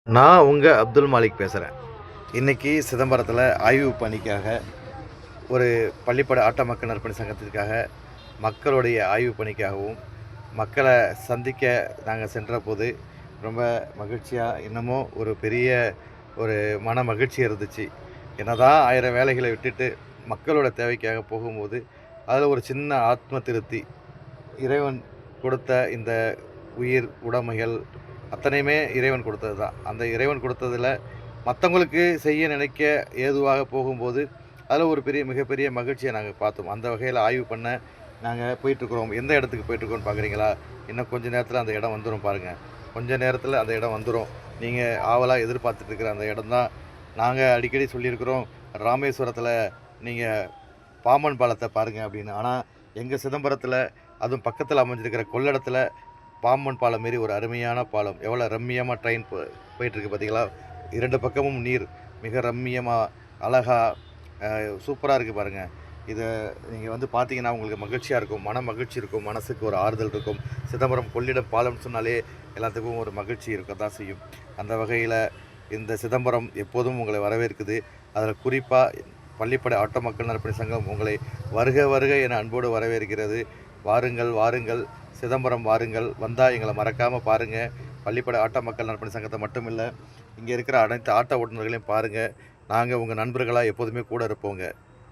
நான் உங்கள் அப்துல் மாலிக் பேசுகிறேன். இன்றைக்கி சிதம்பரத்தில் ஆய்வு பணிக்காக ஒரு பள்ளிப்பட ஆட்ட மக்கள் நற்பணி சங்கத்திற்காக மக்களுடைய ஆய்வு பணிக்காகவும் மக்களை சந்திக்க நாங்கள் சென்றபோது ரொம்ப மகிழ்ச்சியாக இன்னமும் ஒரு பெரிய ஒரு மன மகிழ்ச்சி இருந்துச்சு. என்னதான் 1000 வேலைகளை விட்டுட்டு மக்களோட தேவைக்காக போகும்போது அதில் ஒரு சின்ன ஆத்ம திருப்தி. இறைவன் கொடுத்த இந்த உயிர் உடைமைகள் அத்தனையுமே இறைவன் கொடுத்தது தான். அந்த இறைவன் கொடுத்ததில் மற்றவங்களுக்கு செய்ய நினைக்க ஏதுவாக போகும்போது அதில் ஒரு மிகப்பெரிய மகிழ்ச்சியை நாங்கள் பார்த்தோம். அந்த வகையில் ஆய்வு பண்ண நாங்கள் போயிட்டுருக்குறோம். எந்த இடத்துக்கு போயிட்டுருக்கோன்னு பார்க்குறீங்களா? இன்னும் கொஞ்சம் நேரத்தில் அந்த இடம் வந்துடும் பாருங்கள். கொஞ்ச நேரத்தில் அந்த இடம் வந்துடும். நீங்கள் ஆவலாக எதிர்பார்த்துட்டு இருக்கிற அந்த இடம் தான். நாங்கள் அடிக்கடி சொல்லியிருக்கிறோம், ராமேஸ்வரத்தில் நீங்கள் பாம்பன் பாலத்தை பாருங்கள் அப்படின்னு. ஆனால் எங்கள் சிதம்பரத்தில், அதுவும் பக்கத்தில் அமைஞ்சிருக்கிற கொள்ளடத்தில் பாம்பன் பாலம் மாரி ஒரு அருமையான பாலம். எவ்வளோ ரம்மியமாக ட்ரெயின் போயிட்டுருக்கு பார்த்தீங்களா? 2 பக்கமும் நீர் மிக ரம்மியமாக அழகாக சூப்பராக இருக்குது பாருங்கள். இதை நீங்கள் வந்து பார்த்தீங்கன்னா உங்களுக்கு மகிழ்ச்சியாக இருக்கும், மன மகிழ்ச்சி இருக்கும், மனசுக்கு ஒரு ஆறுதல் இருக்கும். சிதம்பரம் கொள்ளிடம் பாலம்னு சொன்னாலே எல்லாத்துக்கும் ஒரு மகிழ்ச்சி இருக்க தான் செய்யும். அந்த வகையில் இந்த சிதம்பரம் எப்போதும் உங்களை வரவேற்குது. அதில் குறிப்பாக பள்ளிப்படை ஆட்ட மக்கள் நற்பணி சங்கம் உங்களை வருக வருக என அன்போடு வரவேற்கிறது. வாருங்கள் வாருங்கள், சிதம்பரம் வாருங்கள். வந்தால் எங்களை மறக்காமல் பாருங்கள். பள்ளிப்படை ஆட்ட மக்கள் நற்பணி சங்கத்தை மட்டும் இல்லை, இங்கே இருக்கிற அனைத்து ஆட்ட ஓட்டுநர்களையும் பாருங்கள். நாங்கள் உங்கள் நண்பர்களாக எப்போதுமே கூட இருப்போங்க.